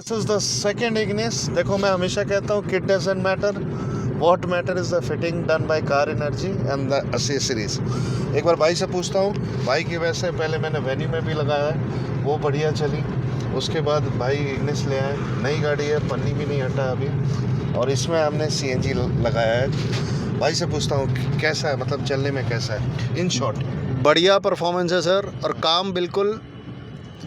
This is the second Ignis. देखो मैं हमेशा कहता हूँ kit doesn't matter, what matter is the fitting done by car energy and the accessories. एक बार भाई से पूछता हूँ। भाई की वैसे पहले मैंने वेन्यू में भी लगाया है, वो बढ़िया चली। उसके बाद भाई इग्निस ले आए, नई गाड़ी है, पन्नी भी नहीं हटा अभी, और इसमें हमने सीएनजी लगाया है। भाई से पूछता हूँ कैसा है, मतलब चलने में कैसा है इन शॉर्ट। बढ़िया परफॉर्मेंस है सर, और काम बिल्कुल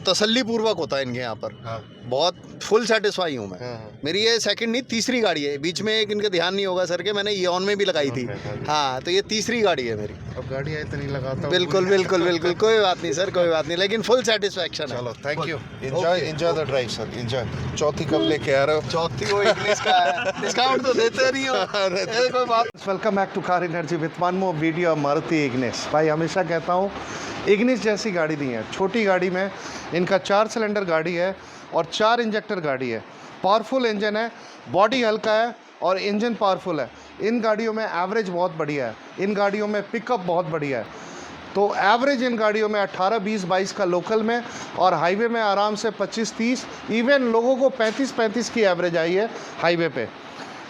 तसल्ली पूर्वक होता है इनके यहाँ पर। हाँ बहुत फुल सेटिस्फाई हूँ मैं। हाँ। मेरी ये सेकंड नहीं तीसरी गाड़ी है। बीच में एक इनका ध्यान नहीं होगा सर के, मैंने ईऑन में भी लगाई थी। हाँ, तो ये तीसरी गाड़ी है मेरी। अब गाड़ी है इतनी लगाता हूँ। बिल्कुल बिल्कुल बिल्कुल, कोई बात नहीं सर, कोई बात नहीं, लेकिन फुल सेटिस्फैक्शन है। चलो thank you, enjoy the drive sir, enjoy. चौथी कब लेके आ रहे हो? चौथी वो इग्निस का है, डिस्काउंट तो देते नहीं हो। कोई बात। Welcome back to car energy with one more video Maruti Ignis. भाई हमेशा कहता हूँ इग्निस जैसी गाड़ी नहीं है। छोटी गाड़ी में इनका 4 सिलेंडर गाड़ी है और 4 इंजेक्टर गाड़ी है। पावरफुल इंजन है, बॉडी हल्का है और इंजन पावरफुल है। इन गाड़ियों में एवरेज बहुत बढ़िया है, इन गाड़ियों में पिकअप बहुत बढ़िया है। तो एवरेज इन गाड़ियों में 18, 20, 22 का लोकल में, और हाईवे में आराम से 25, 30, इवन लोगों को 35, 35 की एवरेज आई है हाईवे पे।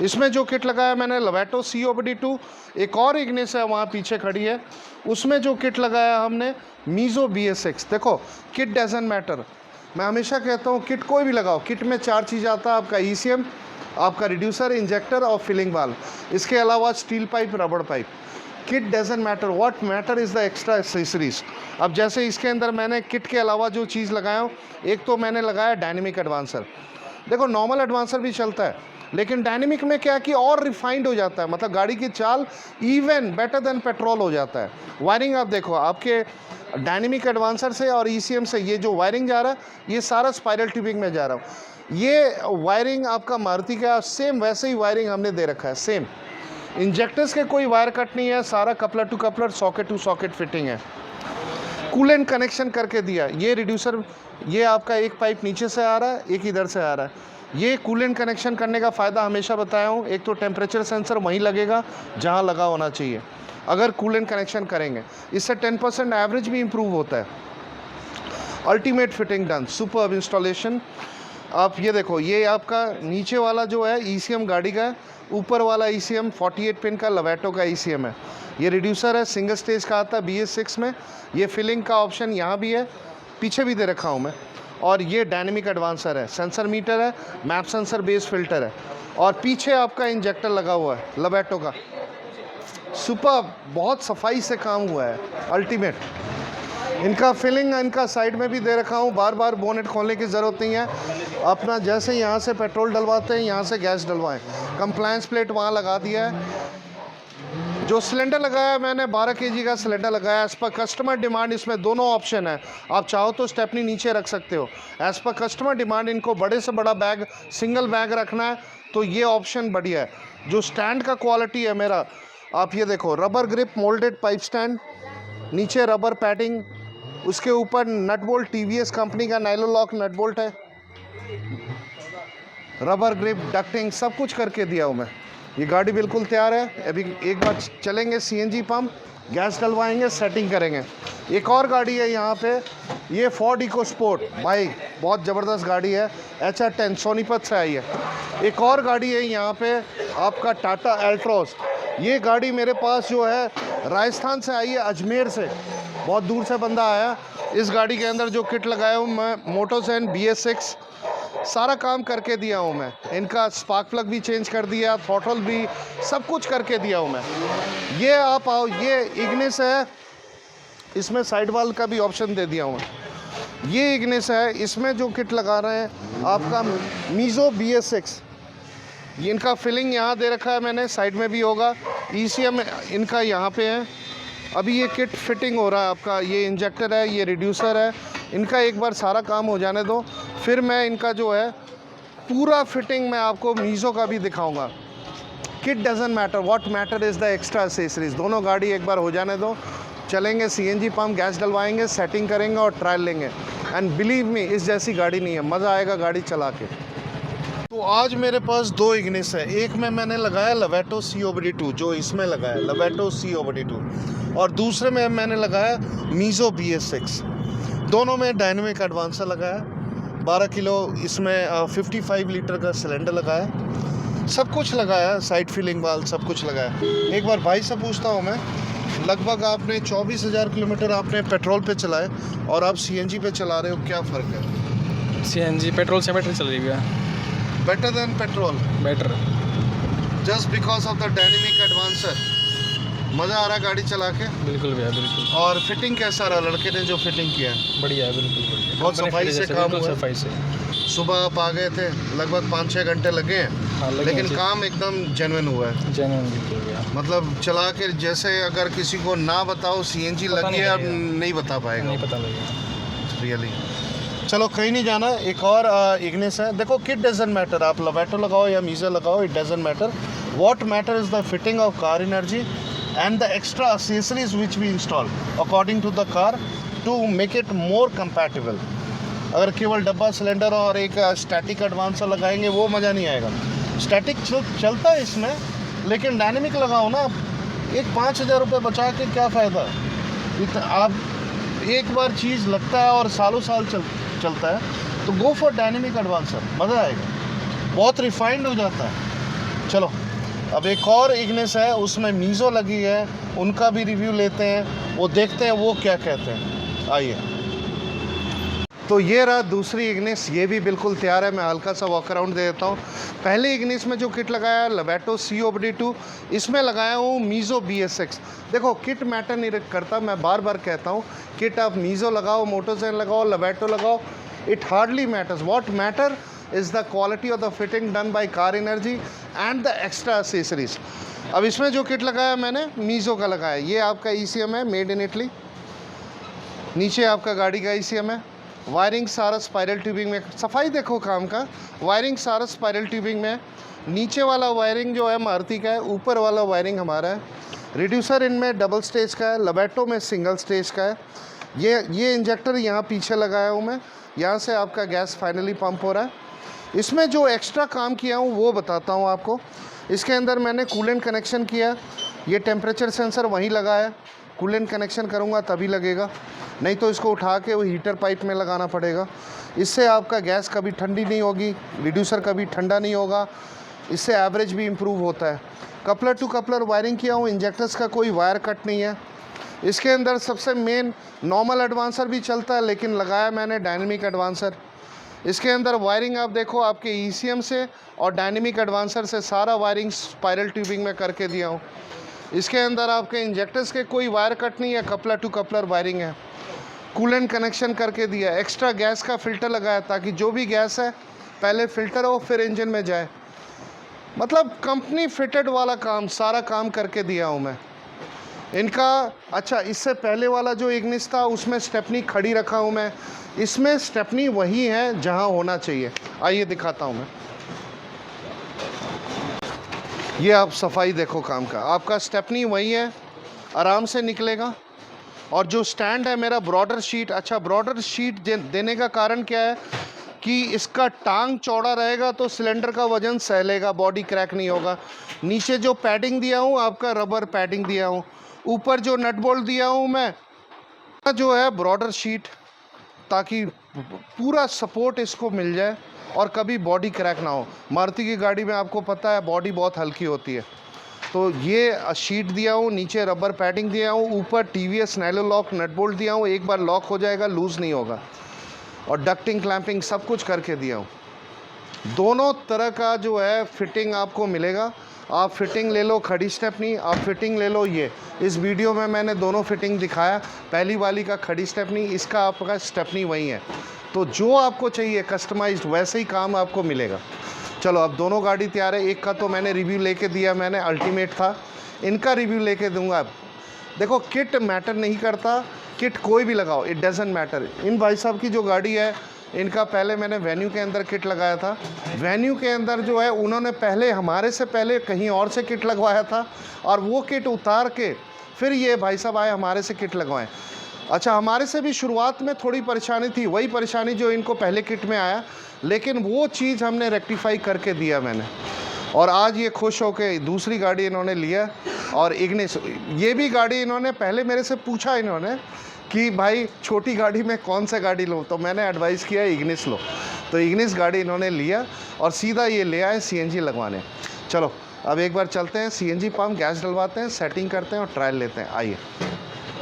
इसमें जो किट लगाया मैंने लवेटो COBD2, एक और इग्निस है वहाँ पीछे खड़ी है, उसमें जो किट लगाया हमने मीज़ो BS6। देखो किट डजंट मैटर, मैं हमेशा कहता हूँ किट कोई भी लगाओ, किट में 4 चीज़ आता है, आपका ECM, आपका रिड्यूसर, इंजेक्टर और फिलिंग वाल्व। इसके अलावा स्टील पाइप, रबड़ pipe. Kit doesn't matter, what matter is the extra accessories. अब जैसे इसके अंदर मैंने किट के अलावा जो चीज़ लगाया हूँ, एक तो मैंने लगाया डायनेमिक एडवांसर। देखो नॉर्मल एडवांसर भी चलता है, लेकिन डायनेमिक में क्या कि और रिफाइंड हो जाता है, मतलब गाड़ी की चाल इवन बेटर देन पेट्रोल हो जाता है। वायरिंग आप देखो, आपके डायनेमिक एडवांसर से और ECM से ये जो वायरिंग जा रहा है, ये सारा स्पाइरल ट्यूबिंग में जा रहा हूँ। ये वायरिंग आपका मारुति का सेम वैसे ही वायरिंग हमने दे रखा है, सेम। इंजेक्टर्स के कोई वायर कट नहीं है, सारा coupler to coupler, socket to socket fitting है। कूलेंट कनेक्शन करके दिया, ये रिड्यूसर, ये आपका एक पाइप नीचे से आ रहा है, एक इधर से आ रहा है। ये कूलेंट कनेक्शन करने का फ़ायदा हमेशा बताया हूँ, एक तो टेम्परेचर सेंसर वहीं लगेगा जहाँ लगा होना चाहिए अगर कूलेंट कनेक्शन करेंगे। इससे 10% एवरेज भी इम्प्रूव होता है। Ultimate fitting done, superb installation. आप ये देखो, ये आपका नीचे वाला जो है ECM गाड़ी का है, ऊपर वाला ECM 48 पिन का लवेटो का ECM है। ये रिड्यूसर है, सिंगल स्टेज का आता है BS6 में। ये फिलिंग का ऑप्शन यहाँ भी है, पीछे भी दे रखा हूँ मैं। और ये डायनेमिक एडवांसर है, सेंसर मीटर है, मैप सेंसर बेस फिल्टर है, और पीछे आपका इंजेक्टर लगा हुआ है लवेटो का। सुपर, बहुत सफाई से काम हुआ है, अल्टीमेट। इनका फिलिंग इनका साइड में भी दे रखा हूँ, बार बार बोनेट खोलने की ज़रूरत नहीं है। अपना जैसे यहाँ से पेट्रोल डलवाते हैं, यहाँ से गैस डलवाएं। कंप्लायंस प्लेट वहाँ लगा दिया है। जो सिलेंडर लगाया है मैंने 12 kg का सिलेंडर लगाया। एज़ पर कस्टमर डिमांड इसमें दोनों ऑप्शन है, आप चाहो तो स्टेपनी नीचे रख सकते हो। एज़ पर कस्टमर डिमांड इनको बड़े से बड़ा बैग, सिंगल बैग रखना है तो ये ऑप्शन बढ़िया है। जो स्टैंड का क्वालिटी है मेरा, आप ये देखो, rubber grip moulded pipe stand, नीचे रबर पैडिंग, उसके ऊपर नट बोल्ट TVS कंपनी का नाइलो लॉक नट बोल्ट है, रबर ग्रिप, डक्टिंग, सब कुछ करके दिया हूँ मैं। ये गाड़ी बिल्कुल तैयार है। अभी एक बार चलेंगे CNG पंप, गैस डलवाएंगे, सेटिंग करेंगे। एक और गाड़ी है यहाँ पे, ये फोर्ड इको स्पोर्ट बाइक, बहुत ज़बरदस्त गाड़ी है, HR10 सोनीपत से आई है। एक और गाड़ी है यहाँ पे आपका टाटा एल्ट्रोस। ये गाड़ी मेरे पास जो है राजस्थान से आई है, अजमेर से, बहुत दूर से बंदा आया। इस गाड़ी के अंदर जो किट लगाया हूँ मैं, मोटोसेन BS6 सारा काम करके दिया हूँ मैं। इनका स्पार्क प्लग भी चेंज कर दिया, थ्रॉटल भी, सब कुछ करके दिया हूँ मैं। ये आप आओ, ये इग्निस है, इसमें साइड वाल का भी ऑप्शन दे दिया हूँ मैं। ये इग्निस है, इसमें जो किट लगा रहे हैं आपका मीज़ो BS6। ये इनका फिलिंग यहाँ दे रखा है मैंने, साइड में भी होगा। ECM इनका यहाँ पे है। अभी ये किट फिटिंग हो रहा है आपका, ये इंजेक्टर है, ये रिड्यूसर है। इनका एक बार सारा काम हो जाने दो, फिर मैं इनका जो है पूरा फिटिंग मैं आपको मीज़ो का भी दिखाऊंगा। Kit doesn't matter, what matter is the extra accessories. दोनों गाड़ी एक बार हो जाने दो, चलेंगे CNG पंप, गैस डलवाएंगे, सेटिंग करेंगे और ट्रायल लेंगे। एंड बिलीव मी, इस जैसी गाड़ी नहीं है, मज़ा आएगा गाड़ी चला के। तो आज मेरे पास 2 इग्निस है। एक में मैंने लगाया लवेटो COBD2, जो इसमें लगाया लवेटो COBD2, और दूसरे में मैंने लगाया मीज़ो BS6। दोनों में डायनेमिक एडवांसर लगाया। 12 किलो इसमें 55 लीटर का सिलेंडर लगाया है, सब कुछ लगाया, साइड फिलिंग वाल सब कुछ लगाया। एक बार भाई से पूछता हूँ मैं, लगभग आपने 24,000 किलोमीटर आपने पेट्रोल पे चलाए और आप सीएनजी पे चला रहे हो, क्या फ़र्क है? सीएनजी पेट्रोल से बेटर चल रही है। Better than petrol, better. Just because of the dynamic advancer. मज़ा आ रहा है गाड़ी चला के? बिल्कुल भैया बिल्कुल। और फिटिंग कैसा रहा लड़के ने जो फिटिंग किया है? बढ़िया है, बिल्कुल बढ़िया। बहुत सफाई से काम हुआ। सफाई से। सुबह आप आ गए थे, लगभग 5-6 घंटे लगे हैं, हाँ, लेकिन काम एकदम जेन्युइन हुआ है। जेन्युइन बिल्कुल भैया। मतलब चला के जैसे अगर किसी को ना बताओ सीएनजी पता लगी नहीं है, अब लगेगा। नहीं बता पाएगा, नहीं पता लगेगा। रियली। चलो कहीं नहीं जाना, एक और इग्निस है। देखो किट डजंट मैटर, आप लवेटो लगाओ या मीज़ा लगाओ, it doesn't matter. What matter is the fitting of car energy and the extra accessories which we install according to the car to make it more compatible. अगर केवल डब्बा cylinder और एक static advancer लगाएंगे वो मज़ा नहीं आएगा। स्टैटिक चलता है इसमें, लेकिन डायनेमिक लगाओ ना। एक 5,000 रुपये बचा के क्या फ़ायदा? आप एक बार चीज़ लगता है और सालों साल चलता है, तो गो फॉर डायनेमिक एडवांसर, मज़ा आएगा, बहुत रिफाइंड हो जाता है। चलो अब एक और इग्निस है, उसमें मीज़ो लगी है, उनका भी रिव्यू लेते हैं, वो देखते हैं वो क्या कहते हैं। आइए। तो ये रहा दूसरी इग्निस, ये भी बिल्कुल तैयार है। मैं हल्का सा वॉक अराउंड दे देता हूँ। पहले इग्निस में जो किट लगाया है लवेटो COBD2, इसमें लगाया हूँ मीज़ो BS6। देखो किट मैटर नहीं करता, मैं बार बार कहता हूँ, किट आप मीज़ो लगाओ, मोटोजेन लगाओ, लवेटो लगाओ, it hardly matters. What matter is the quality of the fitting done by car energy and the extra accessories. अब इसमें जो किट लगाया मैंने मीज़ो का लगाया, ये आपका ECM है, मेड इन इटली। नीचे आपका गाड़ी का ECM है। वायरिंग सारा स्पाइरल ट्यूबिंग में, सफाई देखो काम का, वायरिंग सारा स्पाइरल ट्यूबिंग में। नीचे वाला वायरिंग जो है मारुति का है, ऊपर वाला वायरिंग हमारा है। रिड्यूसर इनमें डबल स्टेज का है, लवेटो में सिंगल स्टेज का है। ये इंजेक्टर यहाँ पीछे लगाया हूँ मैं, यहाँ से आपका गैस फाइनली पंप हो रहा है। इसमें जो एक्स्ट्रा काम किया हूँ वो बताता हूँ आपको। इसके अंदर मैंने कूलेंट कनेक्शन किया, ये टेम्परेचर सेंसर वहीं लगाया। कूलेंट कनेक्शन करूँगा तभी लगेगा, नहीं तो इसको उठा के वो हीटर पाइप में लगाना पड़ेगा। इससे आपका गैस कभी ठंडी नहीं होगी, रिड्यूसर कभी ठंडा नहीं होगा, इससे एवरेज भी इम्प्रूव होता है। कपलर टू कपलर वायरिंग किया हूँ, इंजेक्टर्स का कोई वायर कट नहीं है। इसके अंदर सबसे मेन नॉर्मल एडवांसर भी चलता है, लेकिन लगाया मैंने डायनेमिक एडवांसर। इसके अंदर वायरिंग आप देखो, आपके ECM से और डायनेमिक एडवांसर से सारा वायरिंग स्पाइरल ट्यूबिंग में करके दिया हूँ। इसके अंदर आपके इंजेक्टर्स के कोई वायर कट नहीं है, कपलर टू कपलर वायरिंग है। कूलेंट कनेक्शन करके दिया, एक्स्ट्रा गैस का फ़िल्टर लगाया ताकि जो भी गैस है पहले फ़िल्टर हो फिर इंजन में जाए। मतलब कंपनी फिटेड वाला काम, सारा काम करके दिया हूँ मैं इनका। अच्छा, इससे पहले वाला जो इग्निस था उसमें स्टेपनी खड़ी रखा हूँ मैं, इसमें स्टेपनी वही है जहाँ होना चाहिए। आइए दिखाता हूँ मैं। ये आप सफाई देखो काम का, आपका स्टेपनी वही है, आराम से निकलेगा। और जो स्टैंड है मेरा ब्रॉडर शीट, अच्छा ब्रॉडर शीट देने का कारण क्या है कि इसका टांग चौड़ा रहेगा तो सिलेंडर का वज़न सह लेगा, बॉडी क्रैक नहीं होगा। नीचे जो पैडिंग दिया हूँ आपका रबर पैडिंग दिया हूँ, ऊपर जो नट बोल्ट दिया हूँ मैं जो है ब्रॉडर शीट, ताकि पूरा सपोर्ट इसको मिल जाए और कभी बॉडी क्रैक ना हो। मारुति की गाड़ी में आपको पता है बॉडी बहुत हल्की होती है, तो ये शीट दिया हूँ, नीचे रबर पैडिंग दिया हूँ, ऊपर TVS नैलो लॉक नट बोल्ट दिया हूँ, एक बार लॉक हो जाएगा लूज़ नहीं होगा, और डक्टिंग क्लैंपिंग सब कुछ करके दिया हूँ। दोनों तरह का जो है फिटिंग आपको मिलेगा। आप फिटिंग ले लो खड़ी स्टेपनी, आप फिटिंग ले लो ये। इस वीडियो में मैंने दोनों फिटिंग दिखाया, पहली वाली का खड़ी स्टेपनी, इसका आपका स्टेपनी वही है। तो जो आपको चाहिए कस्टमाइज्ड वैसे ही काम आपको मिलेगा। चलो अब दोनों गाड़ी तैयार है। एक का तो मैंने रिव्यू लेके दिया, मैंने अल्टीमेट था, इनका रिव्यू लेके दूंगा। अब देखो किट मैटर नहीं करता, किट कोई भी लगाओ, इट डजंट मैटर। इन भाई साहब की जो गाड़ी है इनका पहले मैंने वेन्यू के अंदर किट लगाया था। वेन्यू के अंदर जो है उन्होंने पहले हमारे से पहले कहीं और से किट लगवाया था, और वो किट उतार के फिर ये भाई साहब आए हमारे से किट लगवाएं। अच्छा, हमारे से भी शुरुआत में थोड़ी परेशानी थी, वही परेशानी जो इनको पहले किट में आया, लेकिन वो चीज़ हमने रेक्टिफाई करके दिया मैंने, और आज ये खुश होके दूसरी गाड़ी इन्होंने लिया। और इग्निस, ये भी गाड़ी इन्होंने पहले मेरे से पूछा इन्होंने कि भाई छोटी गाड़ी में कौन सा गाड़ी लो, तो मैंने एडवाइस किया इग्निस लो। तो इग्निस गाड़ी इन्होंने लिया और सीधा ये ले आए सीएनजी लगवाने। चलो अब एक बार चलते हैं सीएनजी पंप, गैस डलवाते हैं, सेटिंग करते हैं और ट्रायल लेते हैं। आइए।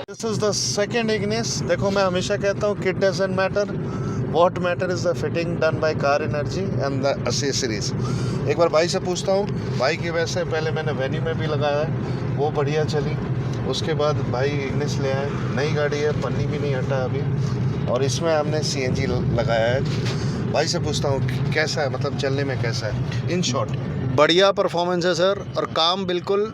This is the second Ignis. देखो मैं हमेशा कहता हूँ kit doesn't matter, what matter is the fitting done by car energy and the accessories. एक बार भाई से पूछता हूँ। भाई की वैसे पहले मैंने वेन्यू में भी लगाया है, वो बढ़िया चली। उसके बाद भाई इग्निस ले आए, नई गाड़ी है, पन्नी भी नहीं हटा अभी, और इसमें हमने सीएनजी लगाया है। भाई से पूछता हूँ कैसा है, मतलब चलने में कैसा है इन शॉर्ट। बढ़िया परफॉर्मेंस है सर, और काम बिल्कुल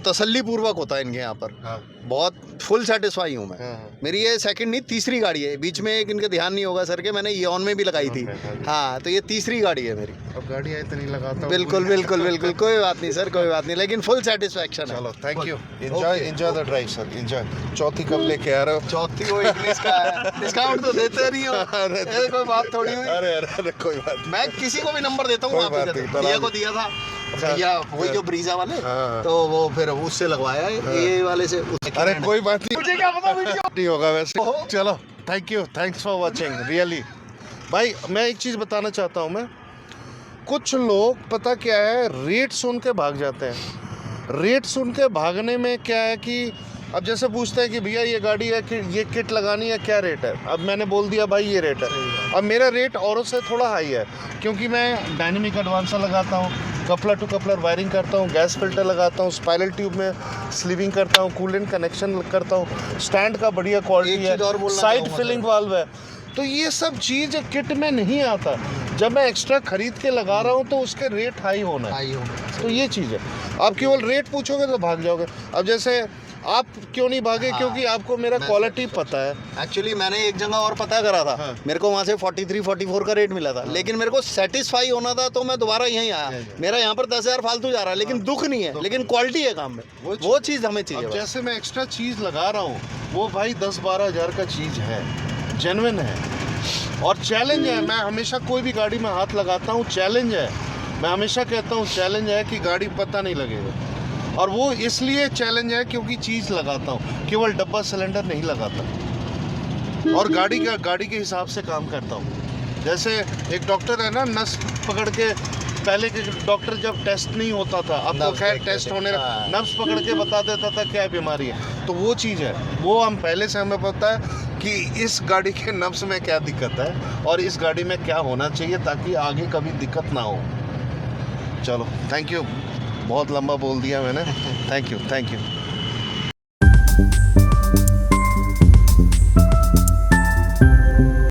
तसल्लीपूर्वक होता है इनके यहाँ पर। हाँ बहुत फुल सेटिस्फाई हूँ मैं। हाँ। मेरी ये सेकंड नहीं तीसरी गाड़ी है। बीच में एक इनका ध्यान नहीं होगा सर के मैंने ईऑन में भी लगाई थी। हाँ, तो ये तीसरी गाड़ी है मेरी। अब गाड़ी आई तो नहीं लगाता हूँ। बिल्कुल बिल्कुल बिल्कुल, कोई बात नहीं सर, कोई बात नहीं, लेकिन फुल सेटिस्फैक्शन है। चलो thank you, enjoy the drive sir, enjoy. चौथी कब लेके आ रहे हो? चौथी वो इंग्लिश का है, डिस्काउंट तो देते नहीं हो। ये कोई बात थोड़ी हुई। अरे कोई बात मैं किसी को भी नंबर देता हूँ, कोई आप बात इधर नहीं, भैया को दिया था, भैया वही जो ब्रीजा वाले, हाँ। तो वो फिर उससे लगवाया है, ये वाले से। अरे कोई बात नहीं, मुझे क्या पता वीडियो नहीं होगा वैसे। चलो thank you, thanks for watching really. भाई मैं एक चीज़ बताना चाहता हूँ। मैं कुछ लोग पता क्या है, रेट सुन के भाग जाते हैं। रेट सुन के भागने में क्या है कि अब जैसे पूछते हैं कि भैया ये गाड़ी है कि ये किट लगानी है, क्या रेट है? अब मैंने बोल दिया भाई ये रेट है। अब मेरा रेट औरों से थोड़ा हाई है क्योंकि मैं डायनेमिक एडवांसर लगाता हूँ, कपलर टू कपलर वायरिंग करता हूँ, गैस फिल्टर लगाता हूँ, स्पाइरल ट्यूब में स्लीविंग करता हूँ, कूलेंट कनेक्शन करता हूँ, स्टैंड का बढ़िया क्वालिटी है, साइड फिलिंग वाल्व है। तो ये सब चीज़ किट में नहीं आता। जब मैं एक्स्ट्रा खरीद के लगा रहा हूँ तो उसके रेट हाई होना है। तो ये चीज़ है। आप केवल रेट पूछोगे तो भाग जाओगे। अब जैसे आप क्यों नहीं भागे? हाँ, क्योंकि आपको मेरा क्वालिटी पता है। एक्चुअली मैंने एक जगह और पता करा था। हाँ। मेरे को वहाँ से 43-44 का रेट मिला था। लेकिन मेरे को सेटिस्फाई होना था तो मैं दोबारा यहीं आया। मेरा यहाँ पर 10,000 फालतू जा रहा है, लेकिन दुख नहीं है, लेकिन क्वालिटी है काम में, वो चीज़ हमें चाहिए। अब जैसे मैं एक्स्ट्रा चीज़ लगा रहा हूँ वो भाई 10-12 हज़ार का चीज़ है, जेन्युइन है और चैलेंज है। मैं हमेशा कोई भी गाड़ी में हाथ लगाता हूँ, चैलेंज है। मैं हमेशा कहता हूँ चैलेंज है कि गाड़ी पता नहीं लगेगा, और वो इसलिए चैलेंज है क्योंकि चीज़ लगाता हूँ, केवल डब्बा सिलेंडर नहीं लगाता, और गाड़ी के हिसाब से काम करता हूँ। जैसे एक डॉक्टर है ना, नस पकड़ के, पहले के डॉक्टर जब टेस्ट नहीं होता था, अब तो खैर टेस्ट होने, नब्स पकड़ के बता देता था क्या बीमारी है। तो वो चीज़ है, वो हम पहले से हमें पता है कि इस गाड़ी के नब्स में क्या दिक्कत है और इस गाड़ी में क्या होना चाहिए ताकि आगे कभी दिक्कत ना हो। चलो थैंक यू, बहुत लंबा बोल दिया मैंने। Thank you.